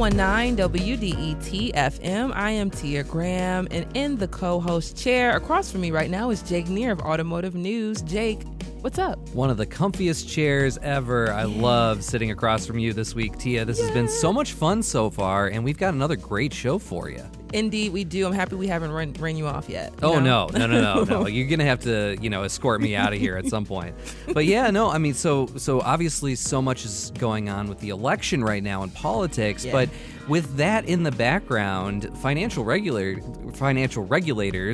101.9 WDET FM. I am Tia Graham, and in the co-host chair across from me right now is Jake Neer of Automotive News. Jake, what's up? One of the comfiest chairs ever. I love sitting across from you this week, Tia. This has been so much fun so far, and we've got another great show for you. Indeed, we do. I'm happy we haven't ran you off yet. Oh, no. You're going to have to, escort me out of here at some point. But yeah, no, I mean, so obviously so much is going on with the election right now in politics, but with that in the background, financial regulators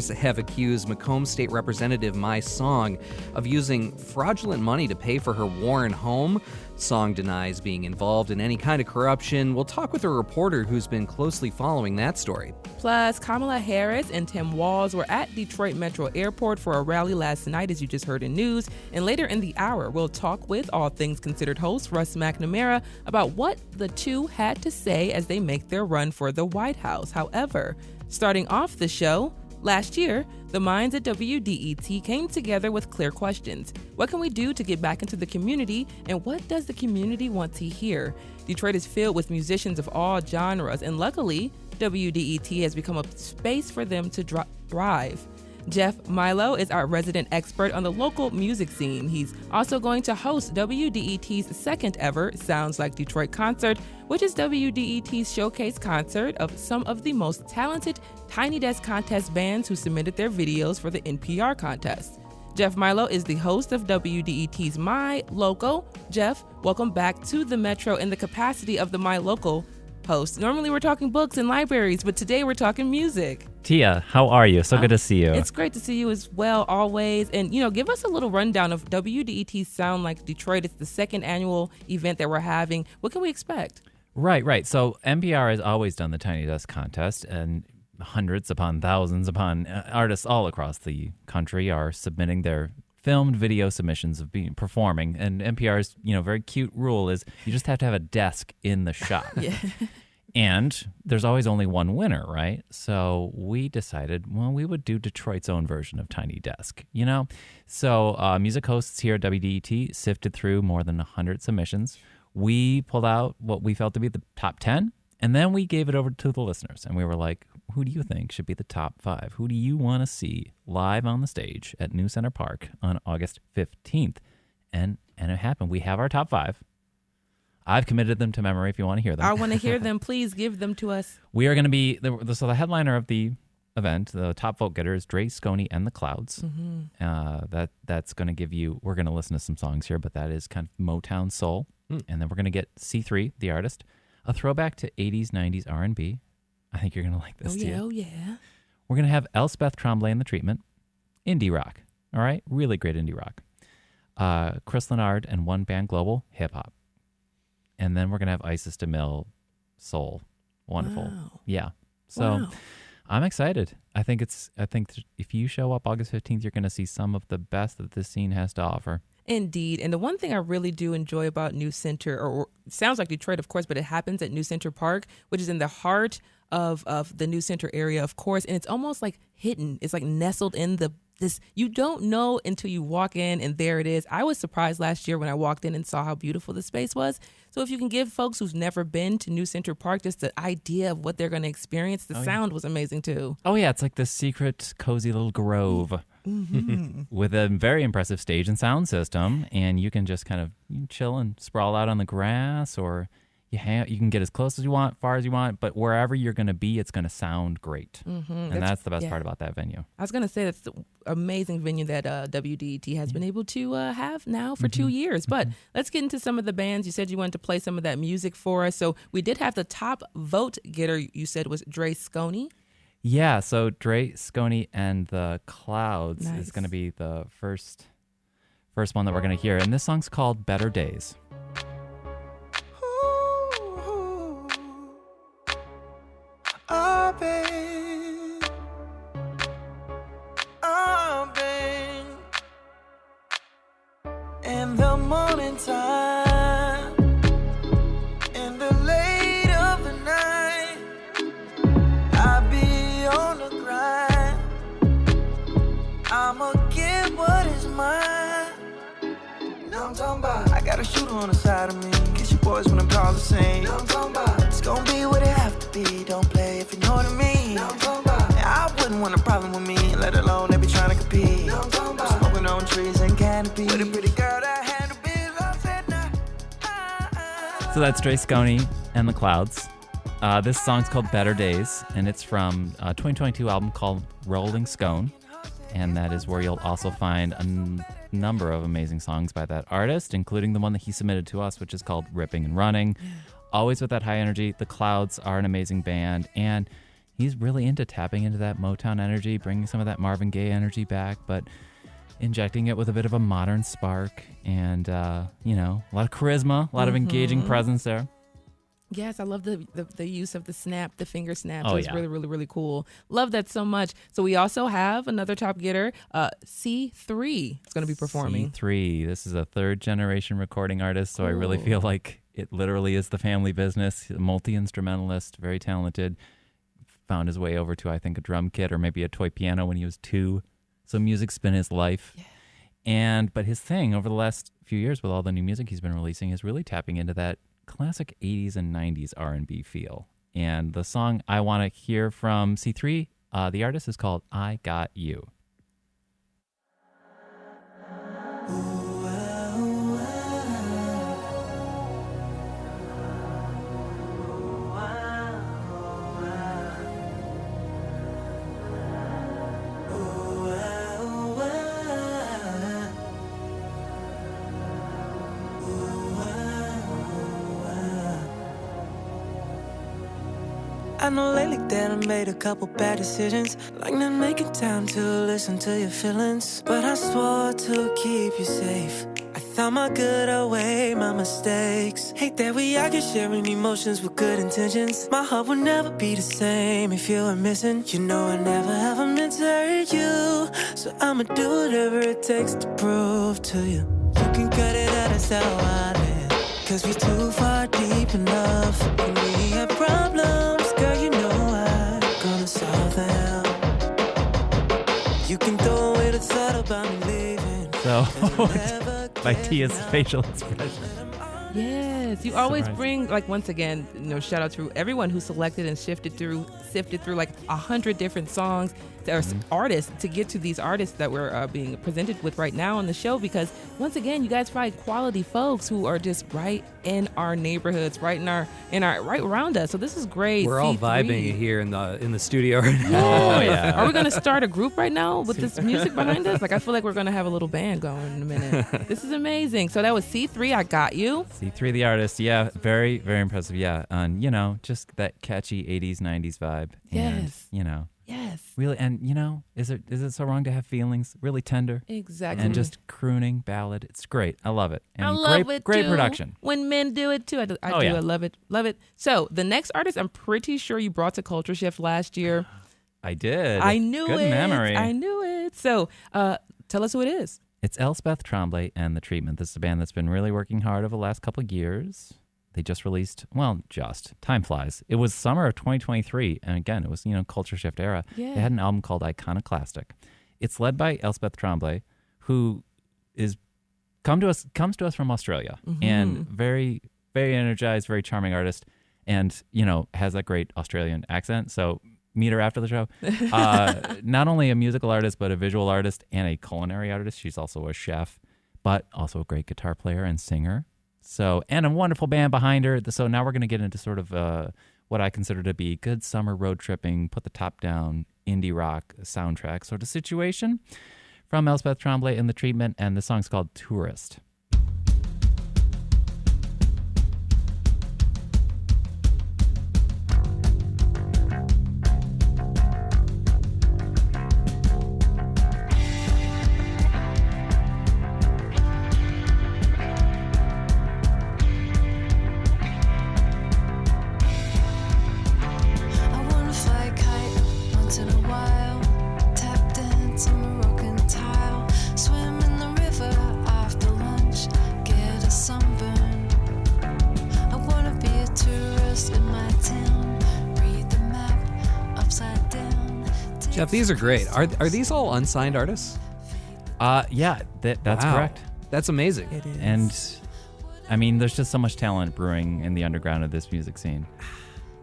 have accused Macomb State Representative Mai Song of using fraudulent money to pay for her Warren home. Song denies being involved in any kind of corruption. We'll talk with a reporter who's been closely following that story. Plus, Kamala Harris and Tim Walz were at Detroit Metro Airport for a rally last night, as you just heard in news. And later in the hour, we'll talk with All Things Considered host Russ McNamara about what the two had to say as they make their run for the White House. However, starting off the show, last year, the minds at WDET came together with clear questions. What can we do to get back into the community, and what does the community want to hear? Detroit is filled with musicians of all genres, and luckily, WDET has become a space for them to thrive. Jeff Milo is our resident expert on the local music scene. He's also going to host WDET's second ever Sounds Like Detroit concert, which is WDET's showcase concert of some of the most talented Tiny Desk Contest bands who submitted their videos for the NPR contest. Jeff Milo is the host of WDET's My Local. Jeff, welcome back to the Metro in the capacity of the My Local host. Normally we're talking books and libraries, but today we're talking music. Tia, how are you? So good to see you. It's great to see you as well, always. And, give us a little rundown of WDET Sound Like Detroit. It's the second annual event that we're having. What can we expect? Right. So NPR has always done the Tiny Desk contest, and hundreds upon thousands upon artists all across the country are submitting their filmed video submissions of performing. And NPR's, very cute rule is you just have to have a desk in the shop. And there's always only one winner, right? So we decided, we would do Detroit's own version of Tiny Desk, So music hosts here at WDET sifted through more than 100 submissions. We pulled out what we felt to be the top 10, and then we gave it over to the listeners. And we were like, who do you think should be the top 5? Who do you want to see live on the stage at New Center Park on August 15th? And it happened. We have our top 5. I've committed them to memory if you want to hear them. I want to hear them. Please give them to us. We are going to be, the headliner of the event, the top vote getter is Dre, Sconey, and the Clouds. Mm-hmm. That's going to give you, we're going to listen to some songs here, but that is kind of Motown soul. And then we're going to get C3, the artist, a throwback to 80s, 90s R&B. I think you're going to like this, too. Oh, yeah. We're going to have Elspeth Tremblay and the Treatment, indie rock. All right? Really great indie rock. Chris Leonard and One Band Global, hip-hop. And then we're going to have Isis DeMille, soul. Wonderful. Wow. Yeah. So I'm excited. I think if you show up August 15th, you're going to see some of the best that this scene has to offer. Indeed. And the one thing I really do enjoy about New Center, or sounds like Detroit, of course, but it happens at New Center Park, which is in the heart of the New Center area, of course. And it's almost like hidden. It's like nestled in this, you don't know until you walk in, and there it is. I was surprised last year when I walked in and saw how beautiful the space was. So if you can give folks who's never been to New Center Park just the idea of what they're going to experience, the sound was amazing too. Oh, yeah. It's like this secret, cozy little grove with a very impressive stage and sound system. And you can just kind of chill and sprawl out on the grass, or you can get as close as you want, far as you want, but wherever you're going to be, it's going to sound great. Mm-hmm. And that's the best part about that venue. I was going to say that's the amazing venue that WDET has been able to have now for 2 years. But let's get into some of the bands. You said you wanted to play some of that music for us. So we did have the top vote getter, you said, was Dre, Sconey. Yeah, so Dre, Sconey, and the Clouds is going to be the first one that we're going to hear. And this song's called Better Days. In the morning time, in the late of the night, I be on the grind. I'ma get what is mine. Now I'm talking about, I got a shooter on the side of me. Kiss your boys when I'm called the same. Now I'm talking about, gon' be what it have to be. Don't play if you know what I mean. I wouldn't want a problem with me, let alone they be trying to compete. Smoking on trees and canopy. With a pretty girl that handle biz, I said nah. So that's Dre Sconey and the Clouds. This song's called Better Days, and it's from a 2022 album called Rolling Scone. And that is where you'll also find a number of amazing songs by that artist, including the one that he submitted to us, which is called Ripping and Running. Always with that high energy. The Clouds are an amazing band, and he's really into tapping into that Motown energy, bringing some of that Marvin Gaye energy back, but injecting it with a bit of a modern spark and, a lot of charisma, a lot of engaging presence there. Yes, I love the use of the snap, the finger snap. Oh, It's really, really, really cool. Love that so much. So we also have another top getter, C3 is going to be performing. C3. This is a third-generation recording artist, so I really feel like it literally is the family business. A multi-instrumentalist, very talented. Found his way over to, I think, a drum kit or maybe a toy piano when he was 2. So music's been his life. Yeah. But his thing over the last few years with all the new music he's been releasing is really tapping into that classic 80s and 90s R&B feel. And the song I want to hear from C3, the artist, is called I Got You. I know lately that I made a couple bad decisions, like not making time to listen to your feelings. But I swore to keep you safe. I thought my good outweighed my mistakes. Hate that we argue, sharing emotions with good intentions. My heart will never be the same if you are missing. You know I never ever meant to hurt you, so I'ma do whatever it takes to prove to you. You can cut it out, that's how I live. Cause we too far deep in love. When we have problems, girl, you know I'm gonna solve them. You can throw away the thought about me leaving. So, by Tia's facial expression. Yes, you always bring, like, once again, shout out to everyone who selected and sifted through like 100 different songs or artists to get to these artists that we're being presented with right now on the show, because once again, you guys find quality folks who are just right in our neighborhoods, right around us. So this is great. We're all vibing here in the studio right now. Oh yeah. Are we going to start a group right now with this music behind us? Like, I feel like we're going to have a little band going in a minute. This is amazing. So that was C3, I Got You. C3, the artist. Yeah, very, very impressive. Yeah, and just that catchy 80s, 90s vibe. Yes. And, Yes. really, and is it so wrong to have feelings? Really tender. Exactly. And just crooning ballad. It's great. I love it. And I love great, it great too. production. When men do it too, I do. Oh, yeah. I love it. Love it. So the next artist, I'm pretty sure you brought to Culture Shift last year. I did. I knew Good it. memory. I knew it. So tell us who it is. It's Elspeth Tremblay and The Treatment. This is a band that's been really working hard over the last couple of years. They just released, time flies. It was summer of 2023, and again, it was, Culture Shift era. Yeah. They had an album called Iconoclastic. It's led by Elspeth Tremblay, who comes to us from Australia, and very, very energized, very charming artist, and, has that great Australian accent. So meet her after the show. Not only a musical artist, but a visual artist and a culinary artist. She's also a chef, but also a great guitar player and singer. So, and a wonderful band behind her. So now we're going to get into sort of what I consider to be good summer road tripping, put the top down, indie rock soundtrack sort of situation from Elspeth Tremblay and The Treatment. And the song's called Tourist. Jeff, these are great. Are these all unsigned artists? Yeah, that's Wow. correct. That's amazing. It is. And I mean, there's just so much talent brewing in the underground of this music scene.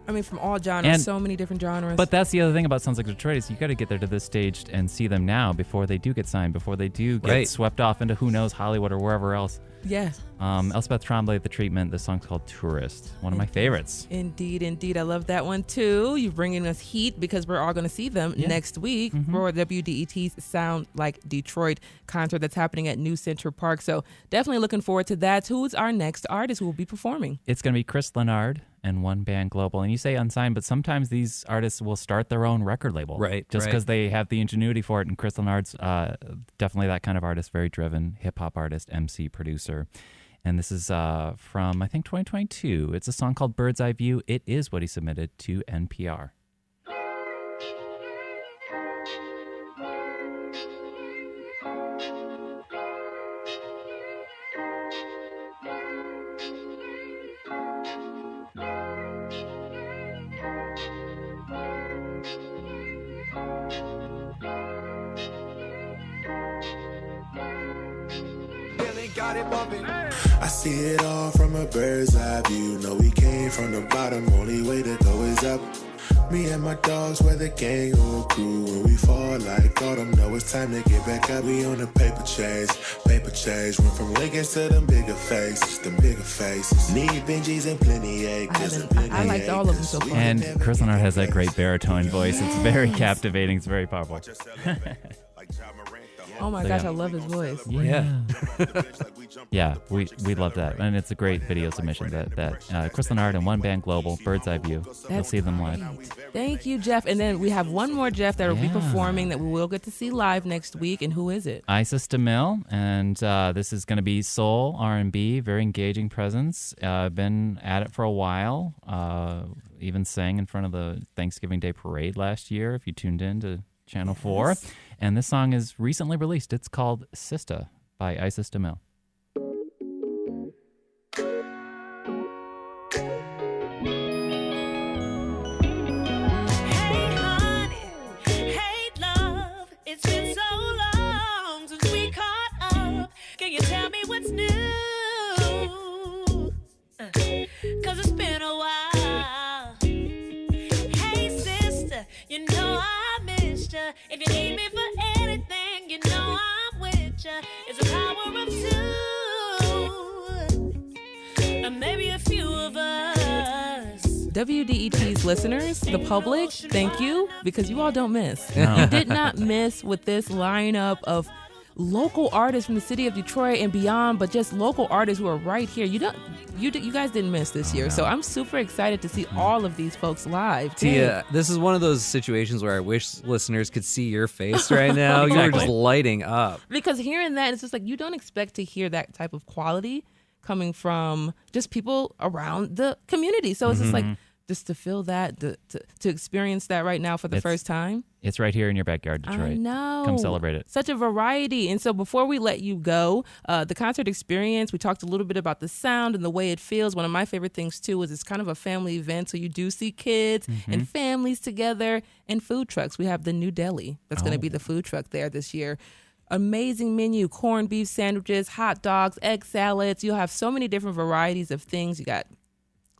I mean, from all genres, And- so many different genres. But that's the other thing about Sounds Like Detroit is you got to get there to this stage and see them now before they do get signed, before they do get Right. swept off into who knows, Hollywood or wherever else. yeah. Elspeth Tremblay, The Treatment. The song's called Tourist. One of my favorites. Indeed, indeed. I love that one too. You're bringing us heat because we're all going to see them next week for WDET's Sound Like Detroit concert that's happening at New Central Park. So definitely looking forward to that. Who's our next artist who will be performing? It's going to be Chris Leonard and One Band Global. And you say unsigned, but sometimes these artists will start their own record label. Right, Just right. because they have the ingenuity for it. And Chris Leonard's definitely that kind of artist, very driven, hip-hop artist, MC, producer. And this is from, I think, 2022. It's a song called Bird's Eye View. It is what he submitted to NPR. I see it all from a bird's eye view. Know we came from the bottom, only way to go is up. Me and my dogs, we're the gang or crew. When we fall like autumn, know it's time to get back up. We on the paper chase. Went from Lincolns to them bigger faces, Need Benjis and plenty acres. I liked all of them so far. And Chris Leonard has that great baritone voice. It's very captivating. It's very powerful. Oh my So, gosh, yeah. I love his voice. Yeah. Yeah, we love that. And it's a great video submission that Chris Leonard and One Band Global, Bird's Eye View. We'll see them live. Thank you, Jeff. And then we have one more Jeff that will be Yeah. performing that we will get to see live next week. And who is it? Isis DeMille, and this is going to be soul, R&B, very engaging presence. Been at it for a while. Even sang in front of the Thanksgiving Day Parade last year, if you tuned in to Channel 4. And this song is recently released. It's called Sista by Isis DeMille. Hey honey, hey love, it's been so long since we caught up. Can you tell me what's new? 'Cause it's been a while. Hey sister, you know I missed ya. If you need me for anything, you know I'm with ya. It's a power of two, and maybe a few of us. WDET's listeners, the public, thank you, because you all don't miss. No. You did not miss with this lineup of local artists from the city of Detroit and beyond, but just local artists who are right here. You guys didn't miss this year, so I'm super excited to see all of these folks live. Tia, this is one of those situations where I wish listeners could see your face right now. You were just lighting up. Because hearing that, it's just like you don't expect to hear that type of quality coming from just people around the community. So it's just like, just to feel that, to experience that right now for the first time. It's right here in your backyard, Detroit. I know. Come celebrate it. Such a variety. And so before we let you go, the concert experience, we talked a little bit about the sound and the way it feels. One of my favorite things, too, is it's kind of a family event. So you do see kids and families together and food trucks. We have the New Deli. That's going to be the food truck there this year. Amazing menu, corned beef sandwiches, hot dogs, egg salads. You'll have so many different varieties of things. You got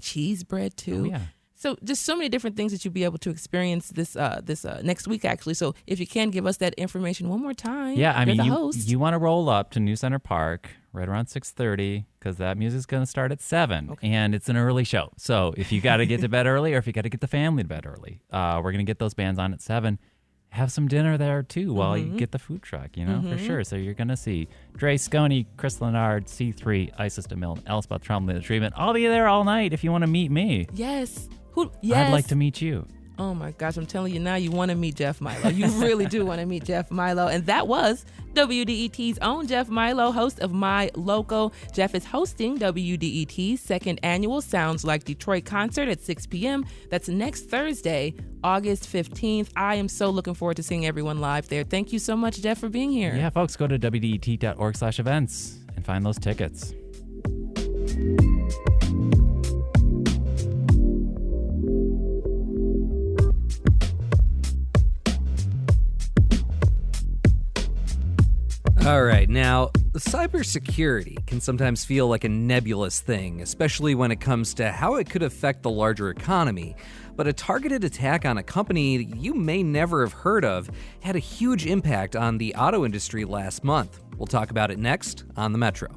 cheese bread, too. Oh, yeah. So just so many different things that you'll be able to experience this next week, actually. So if you can give us that information one more time. Yeah, I You're mean, the host. you want to roll up to New Center Park right around 6:30 because that music's going to start at 7, and it's an early show. So if you got to get to bed early or if you got to get the family to bed early, we're going to get those bands on at 7. Have some dinner there, too, while you get the food truck, for sure. So you're going to see Dre Sconey, Chris Leonard, C3, Isis DeMille, Elspeth Tremblay, The Treatment. I'll be there all night if you want to meet me. Yes. Yes. I'd like to meet you. Oh, my gosh. I'm telling you now, you want to meet Jeff Milo. You really do want to meet Jeff Milo. And that was WDET's own Jeff Milo, host of My Local. Jeff is hosting WDET's second annual Sounds Like Detroit concert at 6 p.m. That's next Thursday, August 15th. I am so looking forward to seeing everyone live there. Thank you so much, Jeff, for being here. Yeah, folks, go to WDET.org/events and find those tickets. All right, now, cybersecurity can sometimes feel like a nebulous thing, especially when it comes to how it could affect the larger economy. But a targeted attack on a company you may never have heard of had a huge impact on the auto industry last month. We'll talk about it next on The Metro.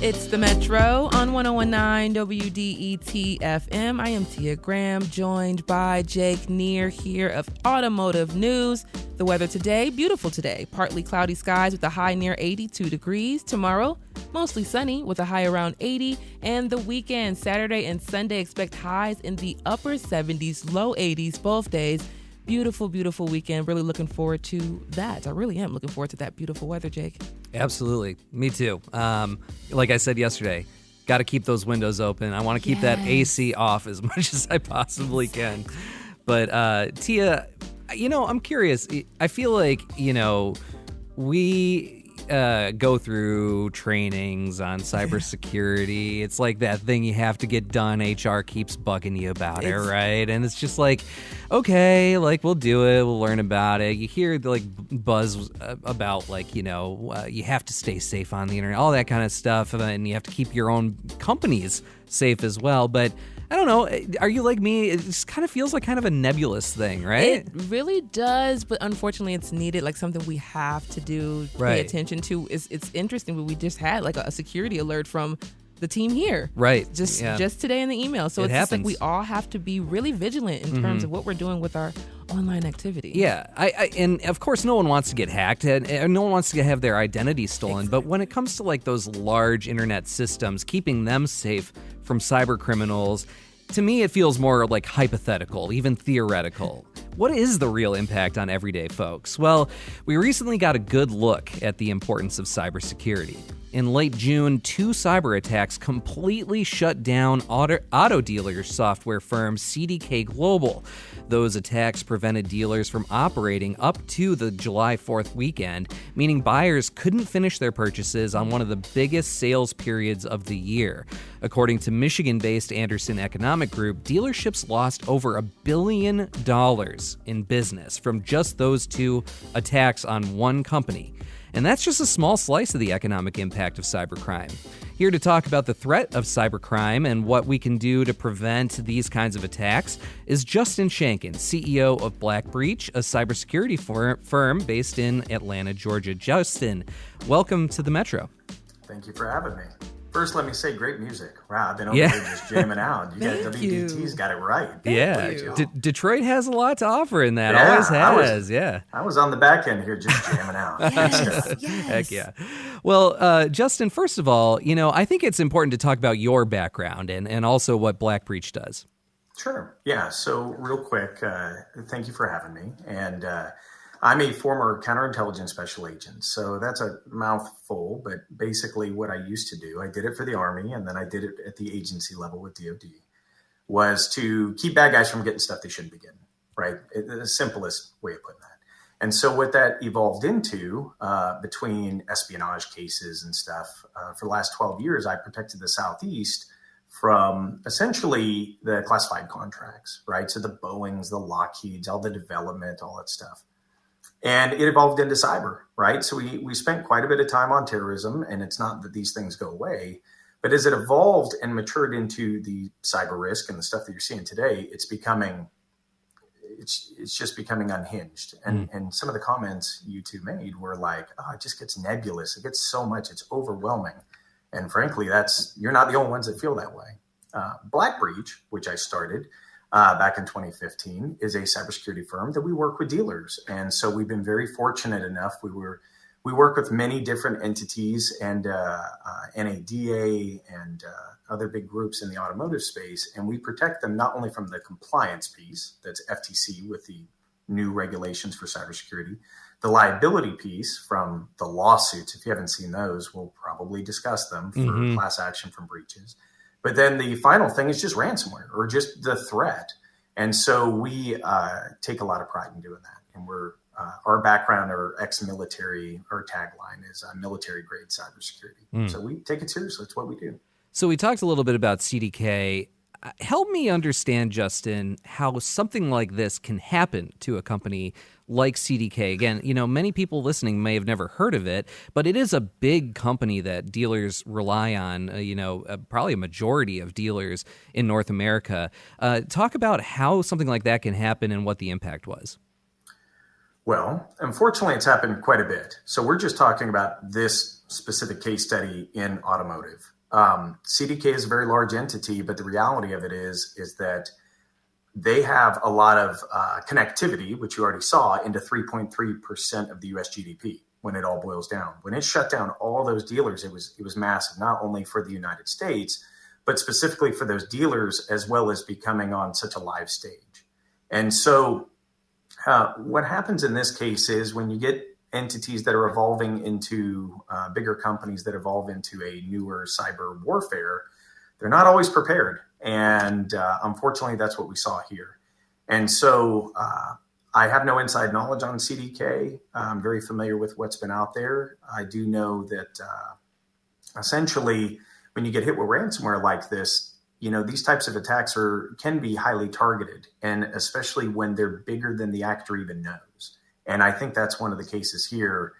It's the Metro on 1019 WDET FM. I am Tia Graham, joined by Jake Neer here of Automotive News. The weather today, beautiful today. Partly cloudy skies with a high near 82 degrees. Tomorrow, mostly sunny with a high around 80. And the weekend, Saturday and Sunday, expect highs in the upper 70s, low 80s both days. Beautiful, beautiful weekend. Really looking forward to that. I really am looking forward to that beautiful weather, Jake. Absolutely. Me too. Like I said yesterday, got to keep those windows open. I want to keep that AC off as much as I possibly can. But Tia, I'm curious. I feel like, we go through trainings on cybersecurity. It's like that thing you have to get done. HR keeps bugging you about it, right? And it's just like, okay, like we'll do it. We'll learn about it. You hear like buzz about like, you have to stay safe on the internet, all that kind of stuff. And you have to keep your own companies safe as well. But I don't know. Are you like me? It just kind of feels like kind of a nebulous thing, right? It really does, but unfortunately it's needed, like something we have to do, pay attention to. It's interesting, but we just had like a security alert from the team here. Right. Just today in the email. So it's just like we all have to be really vigilant in terms of what we're doing with our online activity. Yeah. And of course no one wants to get hacked and no one wants to have their identity stolen. Exactly. But when it comes to like those large internet systems, keeping them safe from cyber criminals, to me it feels more like hypothetical, even theoretical. What is the real impact on everyday folks? Well, we recently got a good look at the importance of cybersecurity. In late June, 2 cyber attacks completely shut down auto dealers' software firm CDK Global. Those attacks prevented dealers from operating up to the July 4th weekend, meaning buyers couldn't finish their purchases on one of the biggest sales periods of the year. According to Michigan-based Anderson Economic Group, dealerships lost over $1 billion in business from just those 2 attacks on one company. And that's just a small slice of the economic impact of cybercrime. Here to talk about the threat of cybercrime and what we can do to prevent these kinds of attacks is Justin Shankin, CEO of Black Breach, a cybersecurity firm based in Atlanta, Georgia. Justin, welcome to the Metro. Thank you for having me. First, let me say great music. Wow, I've been over here just jamming out. You got WDT's got it right. Detroit has a lot to offer in that. Always has. I was on the back end here just jamming out. Yes. Heck yeah. Well, Justin, first of all, I think it's important to talk about your background and also what Black Breach does. Sure. Yeah. So real quick, thank you for having me. And I'm a former counterintelligence special agent, so that's a mouthful, but basically what I used to do, I did it for the Army, and then I did it at the agency level with DOD, was to keep bad guys from getting stuff they shouldn't be getting, right? The simplest way of putting that. And so what that evolved into, between espionage cases and stuff, for the last 12 years, I protected the Southeast from essentially the classified contracts, right? So the Boeings, the Lockheeds, all the development, all that stuff. And it evolved into cyber, right? So we spent quite a bit of time on terrorism, and it's not that these things go away, but as it evolved and matured into the cyber risk and the stuff that you're seeing today, it's just becoming unhinged. And some of the comments you two made were like, oh, it just gets nebulous. It gets so much, it's overwhelming. And frankly, you're not the only ones that feel that way. Black Breach, which I started back in 2015, is a cybersecurity firm that we work with dealers. And so we've been very fortunate enough. We work with many different entities and NADA and other big groups in the automotive space. And we protect them not only from the compliance piece, that's FTC with the new regulations for cybersecurity, the liability piece from the lawsuits. If you haven't seen those, we'll probably discuss them for class action from breaches. But then the final thing is just ransomware or just the threat. And so we take a lot of pride in doing that. And our background, our ex-military, our tagline is military-grade cybersecurity. So we take it seriously. It's what we do. So we talked a little bit about CDK. Help me understand, Justin, how something like this can happen to a company like CDK. Again, many people listening may have never heard of it, but it is a big company that dealers rely on, probably a majority of dealers in North America. Talk about how something like that can happen and what the impact was. Well, unfortunately, it's happened quite a bit. So we're just talking about this specific case study in automotive. CDK is a very large entity, but the reality of it is that they have a lot of connectivity, which you already saw, into 3.3% of the U.S. GDP when it all boils down. When it shut down all those dealers, it was massive, not only for the United States, but specifically for those dealers, as well as becoming on such a live stage. And so what happens in this case is when you get entities that are evolving into bigger companies that evolve into a newer cyber warfare, they're not always prepared. And unfortunately, that's what we saw here. And so I have no inside knowledge on CDK. I'm very familiar with what's been out there. I do know that essentially, when you get hit with ransomware like this, these types of attacks can be highly targeted, and especially when they're bigger than the actor even knows. And I think that's one of the cases here,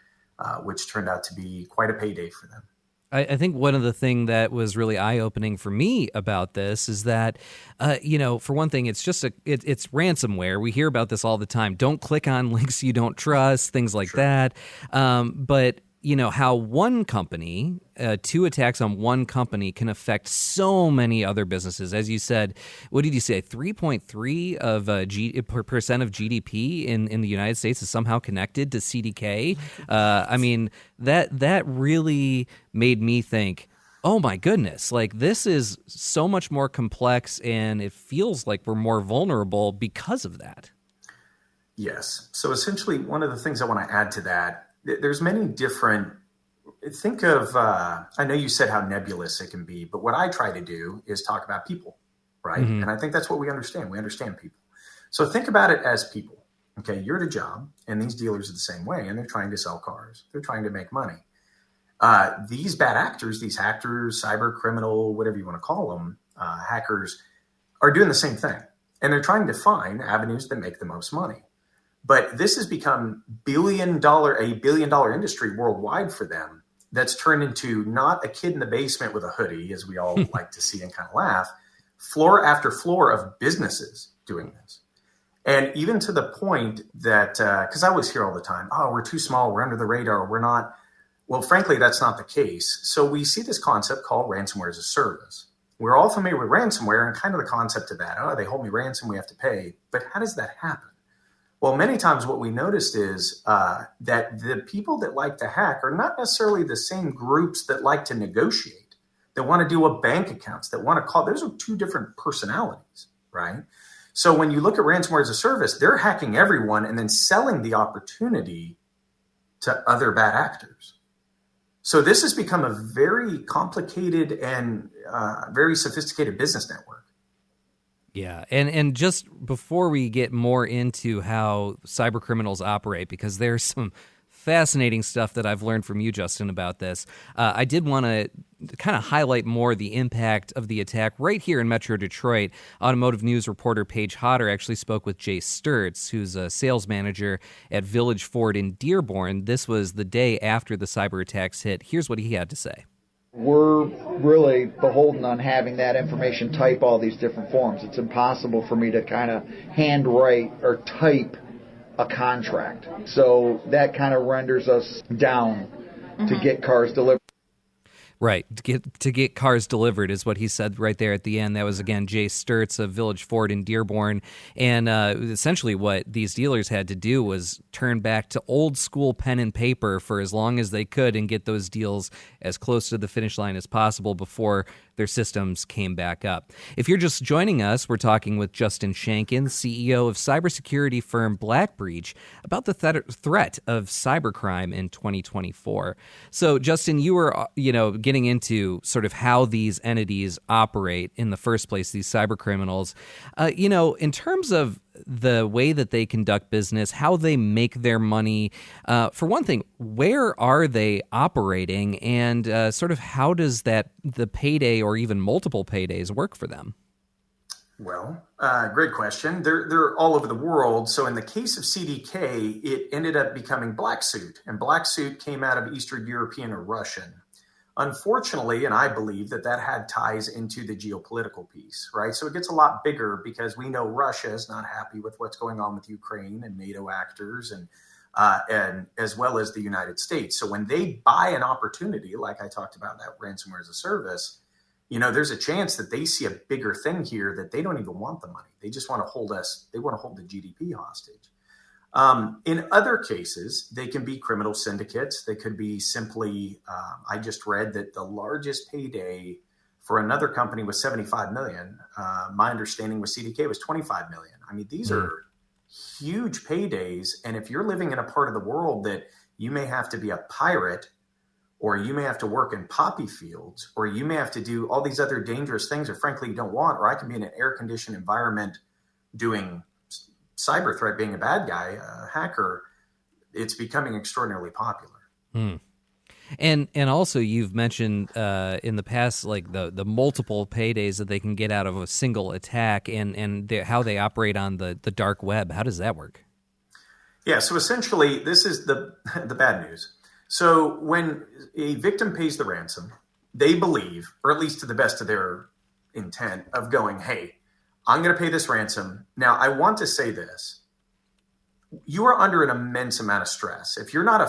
which turned out to be quite a payday for them. I think one of the things that was really eye-opening for me about this is that, for one thing, it's just it's ransomware. We hear about this all the time. Don't click on links you don't trust, things like that. But how one company, 2 attacks on one company can affect so many other businesses. As you said, what did you say? 3.3% of GDP in the United States is somehow connected to CDK. I mean, that really made me think, oh my goodness, like this is so much more complex, and it feels like we're more vulnerable because of that. Yes. So essentially, one of the things I want to add to that, there's many different, think of, I know you said how nebulous it can be, but what I try to do is talk about people, right? Mm-hmm. And I think that's what we understand. We understand people. So think about it as people. Okay, you're at a job, and these dealers are the same way, and they're trying to sell cars. They're trying to make money. These bad actors, these hackers, cyber criminal, whatever you want to call them, hackers, are doing the same thing. And they're trying to find avenues that make the most money. But this has become a billion dollar industry worldwide for them. That's turned into not a kid in the basement with a hoodie, as we all like to see and kind of laugh, floor after floor of businesses doing this. And even to the point that, because I always hear all the time, oh, we're too small, we're under the radar, we're not. Well, frankly, that's not the case. So we see this concept called ransomware as a service. We're all familiar with ransomware and kind of the concept of that. Oh, they hold me ransom, we have to pay. But how does that happen? Well, many times what we noticed is that the people that like to hack are not necessarily the same groups that like to negotiate, that want to deal with bank accounts, that want to call. Those are 2 different personalities, right? So when you look at ransomware as a service, they're hacking everyone and then selling the opportunity to other bad actors. So this has become a very complicated and very sophisticated business network. Yeah, and just before we get more into how cyber criminals operate, because there's some fascinating stuff that I've learned from you, Justin, about this, I did want to kind of highlight more the impact of the attack right here in Metro Detroit. Automotive News reporter Paige Hodder actually spoke with Jay Sturtz, who's a sales manager at Village Ford in Dearborn. This was the day after the cyber attacks hit. Here's what he had to say. We're really beholden on having that information type all these different forms. It's impossible for me to kind of handwrite or type a contract. So that kind of renders us down to get cars delivered. Right. To get cars delivered is what he said right there at the end. That was, again, Jay Sturtz of Village Ford in Dearborn. And essentially what these dealers had to do was turn back to old school pen and paper for as long as they could and get those deals as close to the finish line as possible before their systems came back up. If you're just joining us, we're talking with Justin Shankin, CEO of cybersecurity firm Blackbreach, about the threat of cybercrime in 2024. So, Justin, you were, getting into sort of how these entities operate in the first place, these cyber criminals. In terms of the way that they conduct business, how they make their money, for one thing, where are they operating, and sort of how does the payday or even multiple paydays work for them? Well, great question. They're all over the world. So in the case of CDK, it ended up becoming Black Suit, and Black Suit came out of Eastern European or Russian. Unfortunately, and I believe that had ties into the geopolitical piece, right? So it gets a lot bigger because we know Russia is not happy with what's going on with Ukraine and NATO actors, and as well as the United States. So when they buy an opportunity, like I talked about that ransomware as a service, there's a chance that they see a bigger thing here that they don't even want the money. They just want to hold us. They want to hold the GDP hostage. In other cases, they can be criminal syndicates. They could be simply, I just read that the largest payday for another company was $75 million. My understanding with CDK was $25 million. I mean, these are huge paydays. And if you're living in a part of the world that you may have to be a pirate, or you may have to work in poppy fields, or you may have to do all these other dangerous things that frankly you don't want, or I can be in an air-conditioned environment doing cyber threat, being a bad guy, a hacker, it's becoming extraordinarily popular. And also you've mentioned in the past, like the multiple paydays that they can get out of a single attack, and how they operate on the dark web. How does that work? Yeah, so essentially this is the bad news. So when a victim pays the ransom, they believe, or at least to the best of their intent, of going, hey, I'm going to pay this ransom. Now, I want to say this. You are under an immense amount of stress. If you're not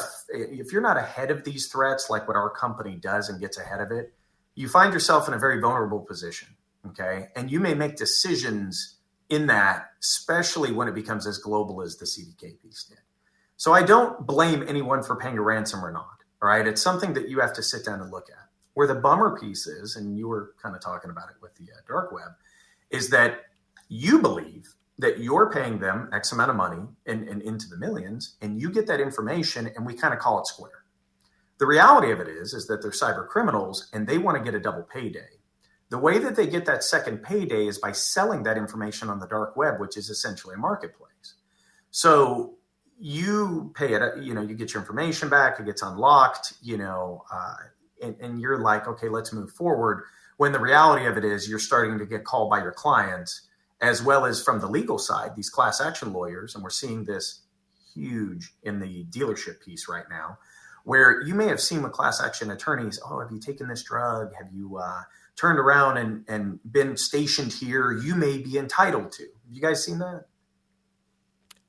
ahead of these threats, like what our company does and gets ahead of it, you find yourself in a very vulnerable position, okay? And you may make decisions in that, especially when it becomes as global as the CDK piece did. So I don't blame anyone for paying a ransom or not, all right? It's something that you have to sit down and look at. Where the bummer piece is, and you were kind of talking about it with the dark web, is that you believe that you're paying them X amount of money and into the millions, and you get that information, and we kind of call it square. The reality of it is that they're cyber criminals, and they want to get a double payday. The way that they get that second payday is by selling that information on the dark web, which is essentially a marketplace. So you pay it, you get your information back, it gets unlocked, and you're like, okay, let's move forward. When the reality of it is you're starting to get called by your clients, as well as from the legal side, these class action lawyers, and we're seeing this huge in the dealership piece right now, where you may have seen with class action attorneys, oh, have you taken this drug? Have you turned around and been stationed here? You may be entitled to. Have you guys seen that?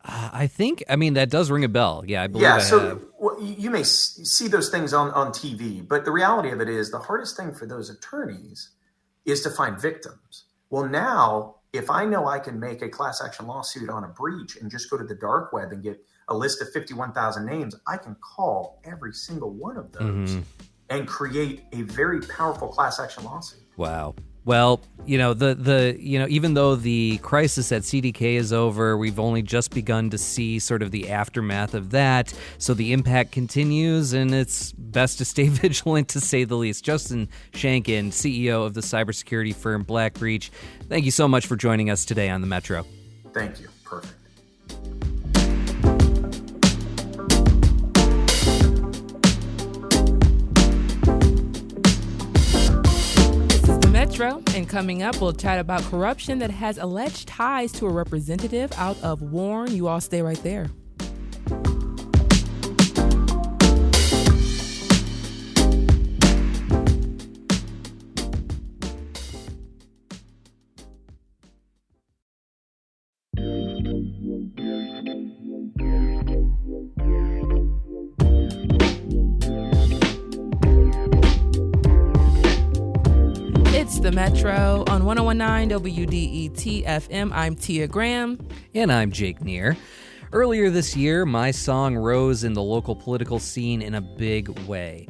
That does ring a bell. Yeah, I believe I have. Well, you may see those things on TV, but the reality of it is the hardest thing for those attorneys is to find victims. Well, now, if I know I can make a class action lawsuit on a breach and just go to the dark web and get a list of 51,000 names, I can call every single one of those and create a very powerful class action lawsuit. Wow. Well, even though the crisis at CDK is over, we've only just begun to see sort of the aftermath of that. So the impact continues, and it's best to stay vigilant, to say the least. Justin Shankin, CEO of the cybersecurity firm Blackbreach, thank you so much for joining us today on the Metro. Thank you. Perfect. Metro, and coming up, we'll chat about corruption that has alleged ties to a representative out of Warren. You all stay right there. It's the Metro on 101.9 WDET FM. I'm Tia Graham. And I'm Jake Neer. Earlier this year, my song rose in the local political scene in a big way.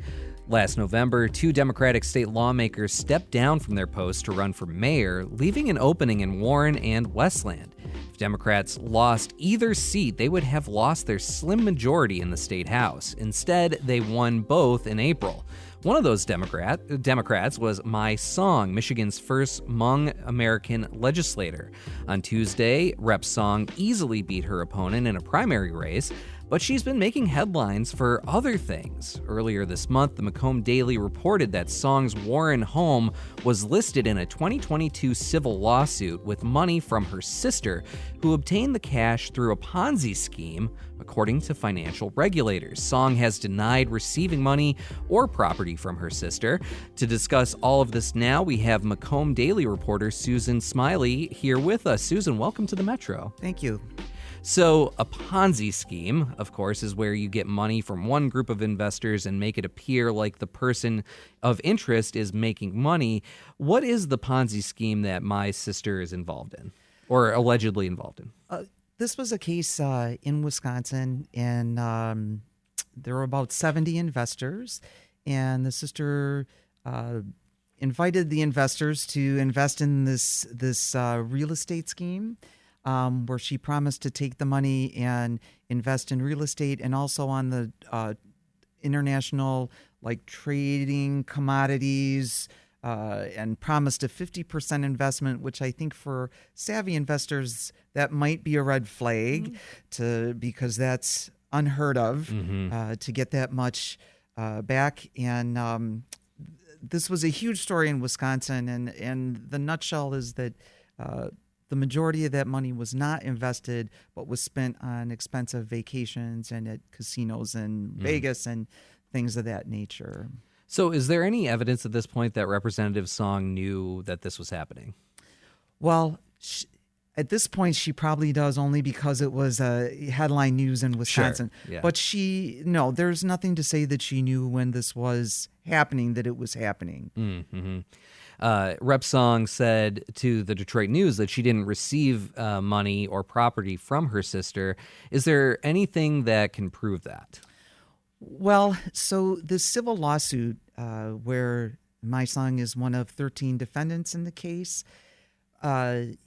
Last November, 2 Democratic state lawmakers stepped down from their posts to run for mayor, leaving an opening in Warren and Westland. If Democrats lost either seat, they would have lost their slim majority in the state House. Instead, they won both in April. One of those Democrats was My Song, Michigan's first Hmong American legislator. On Tuesday, Rep. Song easily beat her opponent in a primary race, but she's been making headlines for other things. Earlier this month, the Macomb Daily reported that Song's Warren home was listed in a 2022 civil lawsuit with money from her sister, who obtained the cash through a Ponzi scheme, according to financial regulators. Song has denied receiving money or property from her sister. To discuss all of this now, we have Macomb Daily reporter Susan Smiley here with us. Susan, welcome to the Metro. Thank you. So a Ponzi scheme, of course, is where you get money from one group of investors and make it appear like the person of interest is making money. What is the Ponzi scheme that my sister is involved in, or allegedly involved in? This was a case in Wisconsin, and there were about 70 investors, and the sister invited the investors to invest in this real estate scheme. Where she promised to take the money and invest in real estate and also on the international, like trading commodities, and promised a 50% investment, which I think for savvy investors, that might be a red flag because that's unheard of to get that much back. And this was a huge story in Wisconsin. And the nutshell is that the majority of that money was not invested, but was spent on expensive vacations and at casinos in Vegas and things of that nature. So is there any evidence at this point that Representative Song knew that this was happening? Well, at this point, she probably does, only because it was headline news in Wisconsin. Sure, yeah. But there's nothing to say that she knew when this was happening, that it was happening. Mm-hmm. Rep. Song said to the Detroit News that she didn't receive money or property from her sister. Is there anything that can prove that? Well, so the civil lawsuit where My Song is one of 13 defendants in the case, the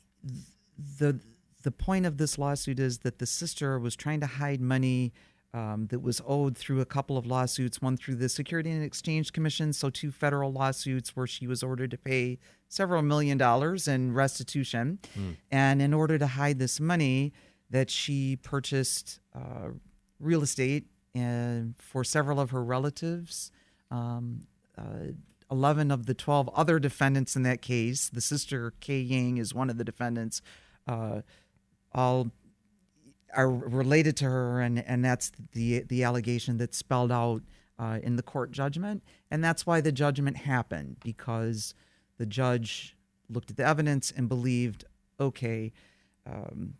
point of this lawsuit is that the sister was trying to hide money that was owed through a couple of lawsuits, one through the Security and Exchange Commission, so 2 federal lawsuits where she was ordered to pay several $1 million in restitution. And in order to hide this money, that she purchased real estate for several of her relatives. 11 of the 12 other defendants in that case, the sister, Kay Yang, is one of the defendants, all are related to her, and that's the allegation that's spelled out in the court judgment. And that's why the judgment happened, because the judge looked at the evidence and believed, okay,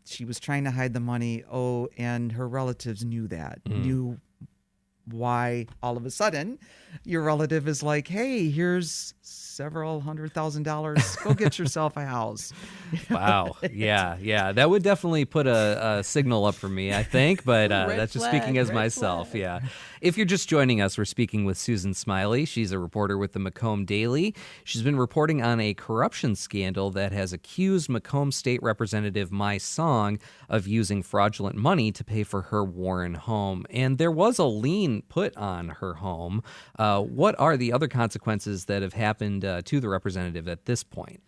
she was trying to hide the money. Oh, and her relatives knew that, knew why all of a sudden your relative is like, hey, here's several $100,000. Go get yourself a house. Wow. Yeah. That would definitely put a signal up for me, I think, but that's just speaking as myself. Flag. Yeah. If you're just joining us, we're speaking with Susan Smiley. She's a reporter with the Macomb Daily. She's been reporting on a corruption scandal that has accused Macomb State Representative My Song of using fraudulent money to pay for her Warren home. And there was a lien put on her home. What are the other consequences that have happened to the representative at this point?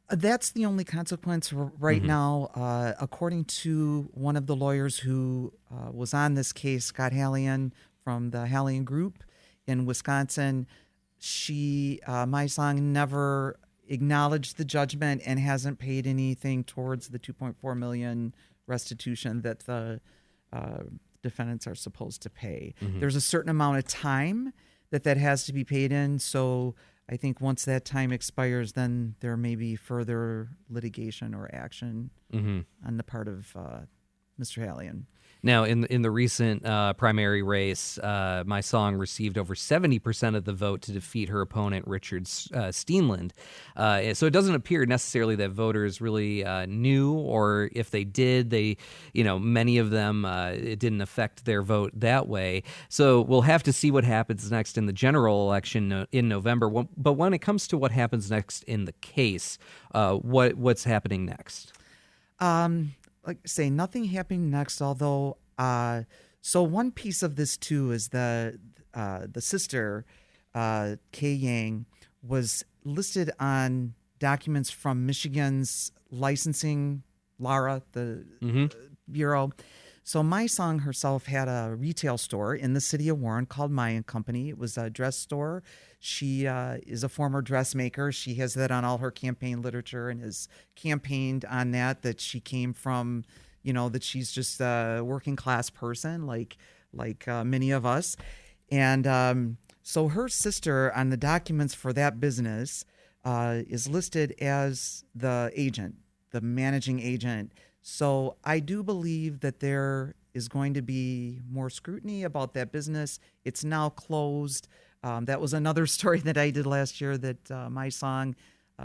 That's the only consequence right now. According to one of the lawyers who was on this case, Scott Hallian from the Hallian Group in Wisconsin, My Song never acknowledged the judgment and hasn't paid anything towards the $2.4 million restitution that the defendants are supposed to pay. There's a certain amount of time that has to be paid in, so I think once that time expires, then there may be further litigation or action on the part of Mr. Hallion. Now, in the recent primary race, my song received over 70% of the vote to defeat her opponent, Richard Steenland. So it doesn't appear necessarily that voters really knew, or if they did, many of them, it didn't affect their vote that way. So we'll have to see what happens next in the general election in November. But when it comes to what happens next in the case, what's happening next? Like I say, nothing happening next, although so one piece of this too is the sister, Kay Yang, was listed on documents from Michigan's licensing, LARA, the bureau. So my song herself had a retail store in the city of Warren called My & Company. It was a dress store. She is a former dressmaker. She has that on all her campaign literature and has campaigned on that she came from, that she's just a working class person like many of us. And so her sister on the documents for that business is listed as the agent, the managing agent. So I do believe that there is going to be more scrutiny about that business. It's now closed. That was another story that I did last year, that my song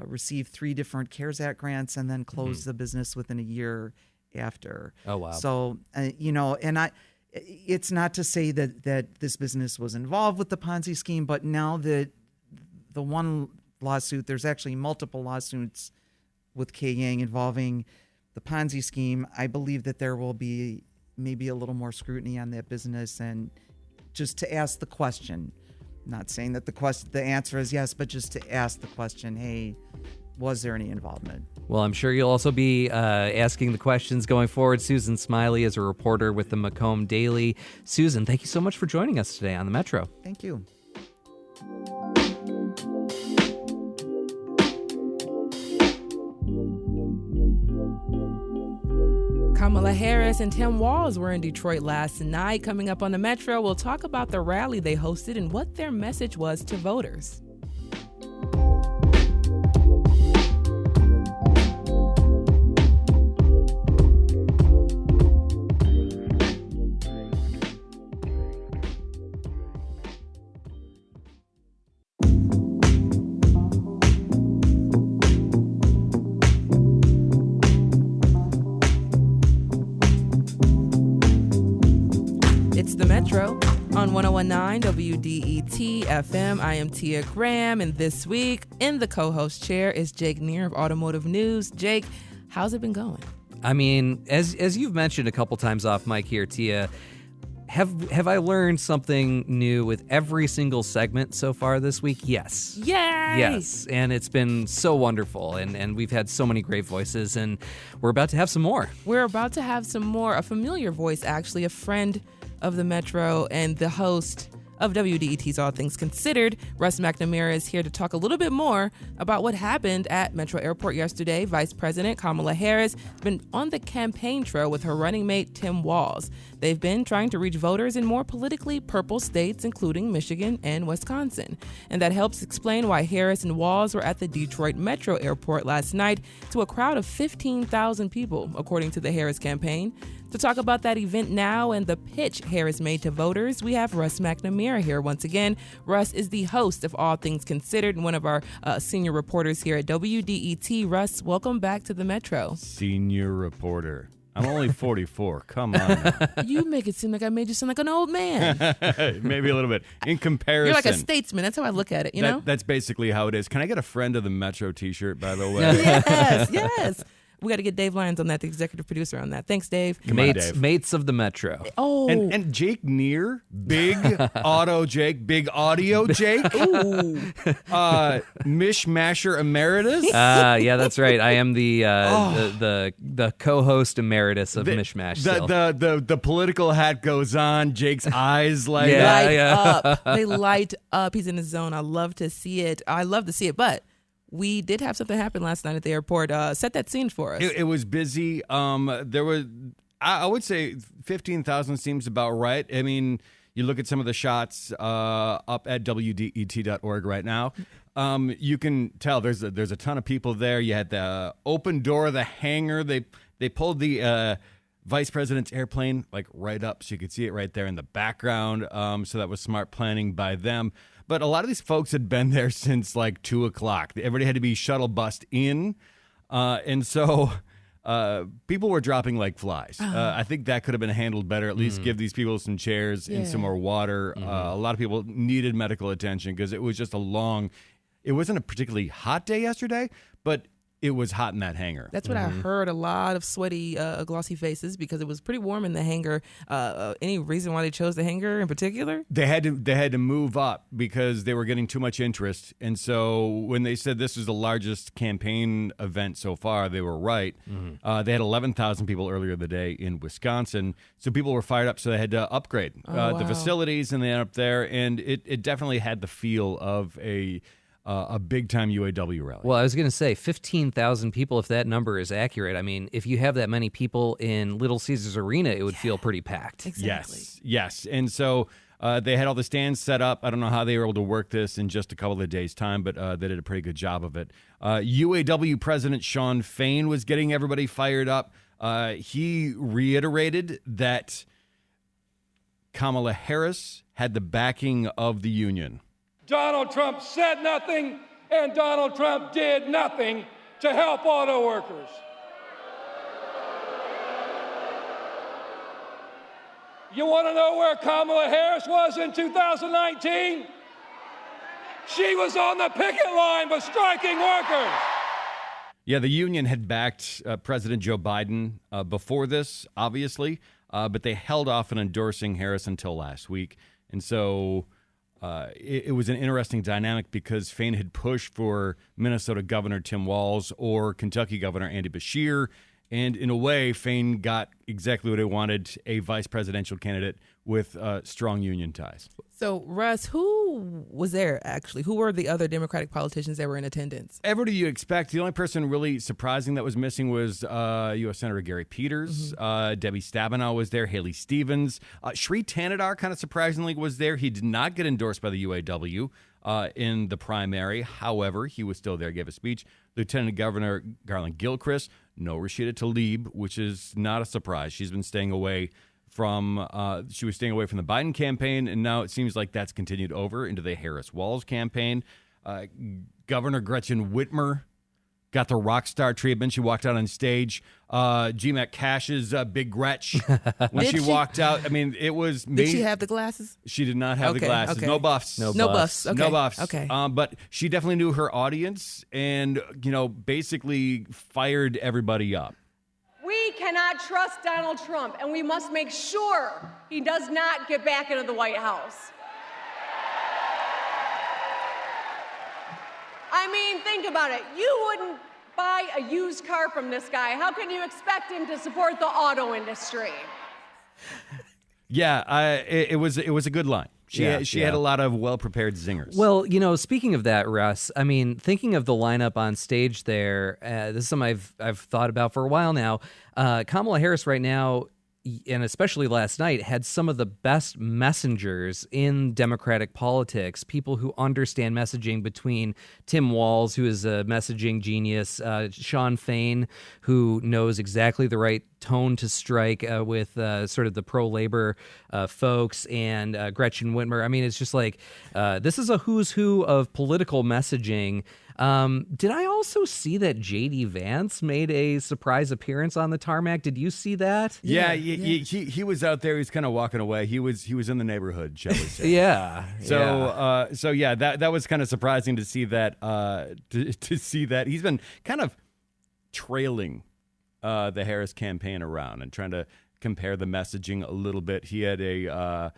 received 3 different CARES Act grants and then closed the business within a year after. Oh, wow. So, it's not to say that this business was involved with the Ponzi scheme, but now that the one lawsuit, there's actually multiple lawsuits with Kay Yang involving the Ponzi scheme, I believe that there will be maybe a little more scrutiny on that business, and just to ask the question, not saying that the answer is yes, but just to ask the question, hey, was there any involvement? Well, I'm sure you'll also be asking the questions going forward. Susan Smiley is a reporter with the Macomb Daily. Susan, thank you so much for joining us today on the Metro. Thank you. Kamala Harris and Tim Walz were in Detroit last night. Coming up on the Metro, we'll talk about the rally they hosted and what their message was to voters. Metro on 101.9 WDET FM. I am Tia Graham, and this week in the co-host chair is Jake Neer of Automotive News. Jake, how's it been going? I mean, as you've mentioned a couple times off mic here, Tia, have I learned something new with every single segment so far this week? Yes. Yay! Yes, and it's been so wonderful, and we've had so many great voices, and we're about to have some more. We're about to have some more. A familiar voice, actually, a friend of the Metro and the host of WDET's All Things Considered, Russ McNamara, is here to talk a little bit more about what happened at Metro Airport yesterday. Vice President Kamala Harris has been on the campaign trail with her running mate, Tim Walz. They've been trying to reach voters in more politically purple states, including Michigan and Wisconsin. And that helps explain why Harris and Walz were at the Detroit Metro Airport last night to a crowd of 15,000 people, according to the Harris campaign. To talk about that event now and the pitch Harris made to voters, we have Russ McNamara here once again. Russ is the host of All Things Considered and one of our senior reporters here at WDET. Russ, welcome back to the Metro. Senior reporter. I'm only 44. Come on. You make it seem like I made you sound like an old man. Maybe a little bit. In comparison. You're like a statesman. That's how I look at it, you know? That's basically how it is. Can I get a friend of the Metro t-shirt, by the way? Yes. We got to get Dave Lyons on that, the executive producer on that. Thanks, Dave. Mates of the Metro. Oh. And Jake Neer, big auto Jake, big audio Jake. Ooh. Mishmasher emeritus. Yeah, that's right. I am the co-host emeritus of Mishmash. The political hat goes on. Jake's eyes light up. They light up. He's in his zone. I love to see it. But we did have something happen last night at the airport. Set that scene for us. It was busy. There were, I would say 15,000 seems about right. I mean, you look at some of the shots up at WDET.org right now. You can tell there's a ton of people there. You had the open door of the hangar. They pulled the vice president's airplane, like right up, so you could see it right there in the background. So that was smart planning by them. But a lot of these folks had been there since like 2 o'clock. Everybody had to be shuttle bussed in. And so people were dropping like flies. I think that could have been handled better. At least give these people some chairs and some more water. A lot of people needed medical attention because it was just it wasn't a particularly hot day yesterday, but it was hot in that hangar. That's what I heard. A lot of sweaty, glossy faces because it was pretty warm in the hangar. Any reason why they chose the hangar in particular? They had to move up because they were getting too much interest. And so when they said this was the largest campaign event so far, they were right. They had 11,000 people earlier the day in Wisconsin. So people were fired up, so they had to upgrade the facilities, and they ended up there. And it definitely had the feel of a big-time UAW rally. Well, I was going to say 15,000 people, if that number is accurate. I mean, if you have that many people in Little Caesars Arena, it would feel pretty packed. Exactly. Yes. And so they had all the stands set up. I don't know how they were able to work this in just a couple of days' time, but they did a pretty good job of it. UAW President Shawn Fain was getting everybody fired up. He reiterated that Kamala Harris had the backing of the union. Donald Trump said nothing, and Donald Trump did nothing to help auto workers. You want to know where Kamala Harris was in 2019? She was on the picket line with striking workers. Yeah, the union had backed President Joe Biden before this, obviously, but they held off on endorsing Harris until last week. And so it was an interesting dynamic because Fain had pushed for Minnesota Governor Tim Walz or Kentucky Governor Andy Beshear. And in a way, Fain got exactly what he wanted, a vice presidential candidate with strong union ties. So, Russ, who was there, actually? Who were the other Democratic politicians that were in attendance? Everybody you expect. The only person really surprising that was missing was U.S. Senator Gary Peters. Debbie Stabenow was there. Haley Stevens. Sri Tanadar, kind of surprisingly, was there. He did not get endorsed by the UAW in the primary. However, he was still there, gave a speech. Lieutenant Governor Garland Gilchrist. No Rashida Tlaib, which is not a surprise. She's been staying away from the Biden campaign, and now it seems like that's continued over into the Harris-Walz campaign. Governor Gretchen Whitmer got the rock star treatment. She walked out on stage. GMAC Cash's Big Gretch when she walked out. I mean, it was me. Did she have the glasses? She did not have the glasses. Okay. No buffs. No buffs. Okay. No buffs. Okay. But she definitely knew her audience and, basically fired everybody up. We cannot trust Donald Trump, and we must make sure he does not get back into the White House. I mean, think about it. You wouldn't buy a used car from this guy. How can you expect him to support the auto industry? Yeah, it was a good line. She had a lot of well-prepared zingers. Well, speaking of that, Russ, I mean, thinking of the lineup on stage there, this is something I've thought about for a while now. Kamala Harris right now, and especially last night, had some of the best messengers in Democratic politics, people who understand messaging, between Tim Walz, who is a messaging genius, Shawn Fain, who knows exactly the right tone to strike with sort of the pro-labor folks, and Gretchen Whitmer. I mean, it's just like, this is a who's who of political messaging. Did I also see that J.D. Vance made a surprise appearance on the tarmac? Did you see that? Yeah. He was out there. He's kind of walking away. He was in the neighborhood, shall we say? Yeah. So that was kind of surprising to see that. To see that he's been kind of trailing the Harris campaign around and trying to compare the messaging a little bit. He had a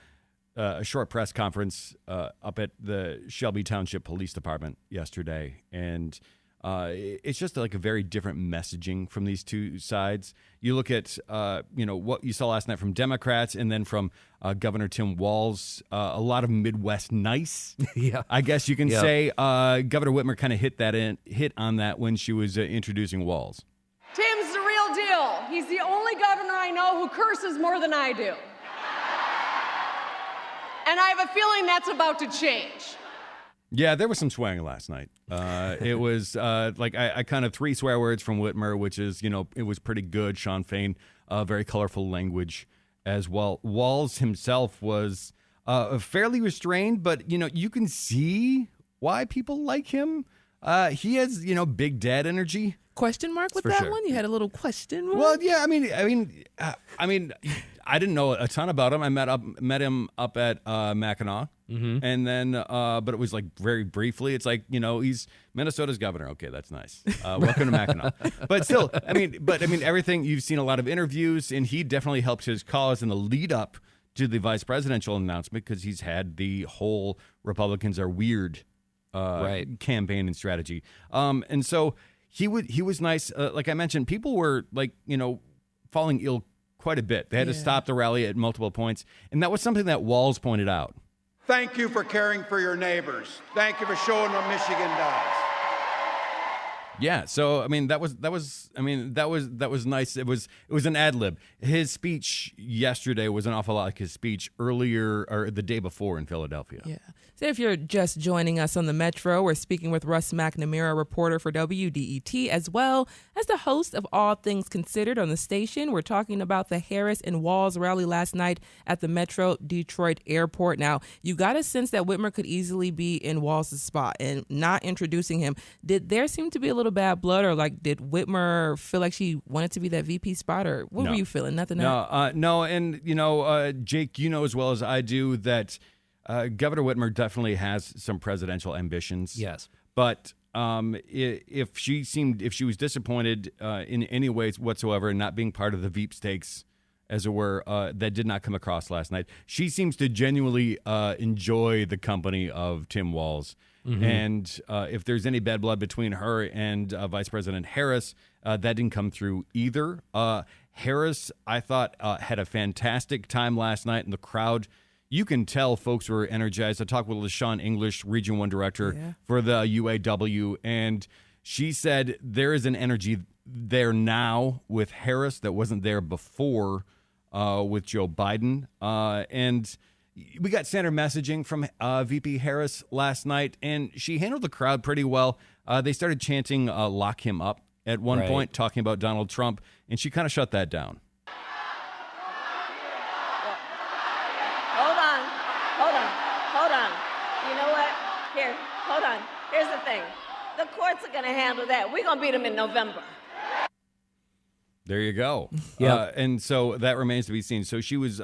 short press conference up at the Shelby Township Police Department yesterday, and it's just like a very different messaging from these two sides. You look at what you saw last night from Democrats, and then from Governor Tim Walz, a lot of Midwest nice. Yeah, I guess you can say. Governor Whitmer kind of hit on that when she was introducing Walz. Tim's the real deal. He's the only governor I know who curses more than I do. And I have a feeling that's about to change. Yeah, there was some swearing last night. It was like I kind of 3 swear words from Whitmer, which is, it was pretty good. Sean Fain, very colorful language as well. Walz himself was fairly restrained, but, you can see why people like him. He has, big dad energy. Question mark with For that sure. one? You had a little question mark? Well, yeah, I mean, I didn't know a ton about him. I met him up at Mackinac, and then, but it was like very briefly. It's like, he's Minnesota's governor. Okay, that's nice. Welcome to Mackinac. But still, everything, you've seen a lot of interviews, and he definitely helped his cause in the lead up to the vice presidential announcement because he's had the whole Republicans are weird campaign and strategy. And so he was nice. Like I mentioned, people were like, falling ill quite a bit. They had to stop the rally at multiple points. And that was something that Walz pointed out. Thank you for caring for your neighbors. Thank you for showing what Michigan does. Yeah, so that was nice. It was an ad lib. His speech yesterday was an awful lot like his speech earlier or the day before in Philadelphia. Yeah. So if you're just joining us on the Metro, we're speaking with Russ McNamara, reporter for WDET, as well as the host of All Things Considered on the station. We're talking about the Harris and Walz rally last night at the Metro Detroit Airport. Now, you got a sense that Whitmer could easily be in Walz's spot and not introducing him. Did there seem to be a little bad blood, or did Whitmer feel like she wanted to be that VP spot, or what were you feeling? Nothing. No, and Jake, you know as well as I do that Governor Whitmer definitely has some presidential ambitions. Yes, but if she was disappointed in any ways whatsoever, in not being part of the Veep stakes, as it were, that did not come across last night. She seems to genuinely enjoy the company of Tim Walz. Mm-hmm. And if there's any bad blood between her and Vice President Harris, that didn't come through either. Harris, I thought, had a fantastic time last night in the crowd. You can tell folks were energized. I talked with LaShawn English, Region 1 Director for the UAW, and she said there is an energy there now with Harris that wasn't there before with Joe Biden. And we got center messaging from VP Harris last night, and she handled the crowd pretty well. They started chanting lock him up at one point, talking about Donald Trump, and she kind of shut that down. Hold on. You know what? Here, hold on. Here's the thing. The courts are going to handle that. We're going to beat them in November. There you go. And so that remains to be seen. So she was...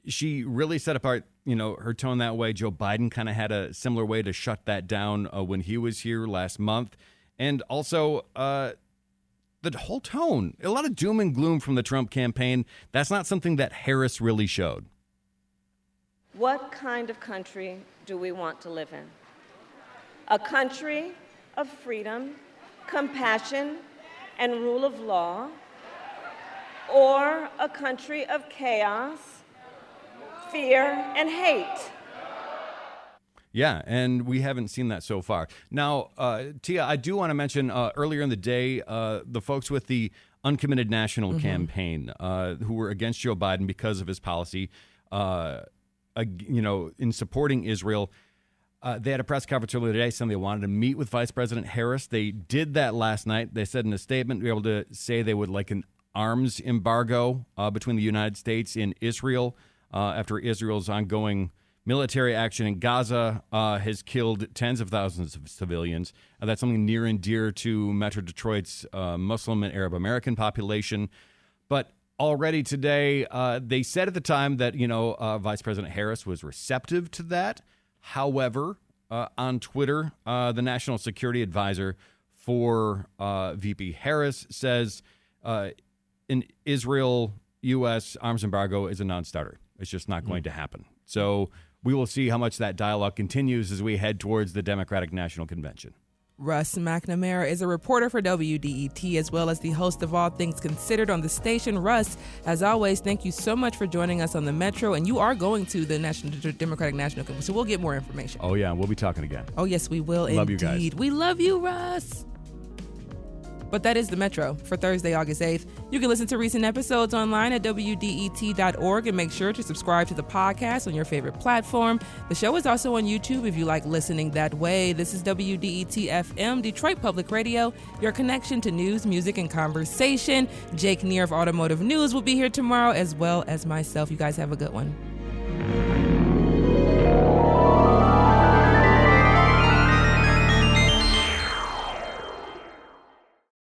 she really set apart, her tone that way. Joe Biden kind of had a similar way to shut that down when he was here last month. And also the whole tone, a lot of doom and gloom from the Trump campaign. That's not something that Harris really showed. What kind of country do we want to live in? A country of freedom, compassion, and rule of law, or a country of chaos, fear, and hate? Yeah, and we haven't seen that so far. Now, Tia, I do want to mention earlier in the day, the folks with the Uncommitted National Campaign who were against Joe Biden because of his policy, in supporting Israel. They had a press conference earlier today saying they wanted to meet with Vice President Harris. They did that last night. They said in a statement they were able to say they would like an arms embargo between the United States and Israel after Israel's ongoing military action in Gaza has killed tens of thousands of civilians. That's something near and dear to Metro Detroit's Muslim and Arab American population. But already today, they said at the time that, Vice President Harris was receptive to that. However, on Twitter, the National Security Advisor for VP Harris says an Israel-U.S. arms embargo is a non-starter. It's just not going to happen. So we will see how much that dialogue continues as we head towards the Democratic National Convention. Russ McNamara is a reporter for WDET as well as the host of All Things Considered on the station. Russ, as always, thank you so much for joining us on the Metro. And you are going to the Democratic National Convention, so we'll get more information. Oh, yeah, we'll be talking again. Oh, yes, we will. Love indeed. You guys. We love you, Russ. But that is the Metro for Thursday, August 8th. You can listen to recent episodes online at WDET.org and make sure to subscribe to the podcast on your favorite platform. The show is also on YouTube if you like listening that way. This is WDET FM, Detroit Public Radio, your connection to news, music, and conversation. Jake Neer of Automotive News will be here tomorrow, as well as myself. You guys have a good one.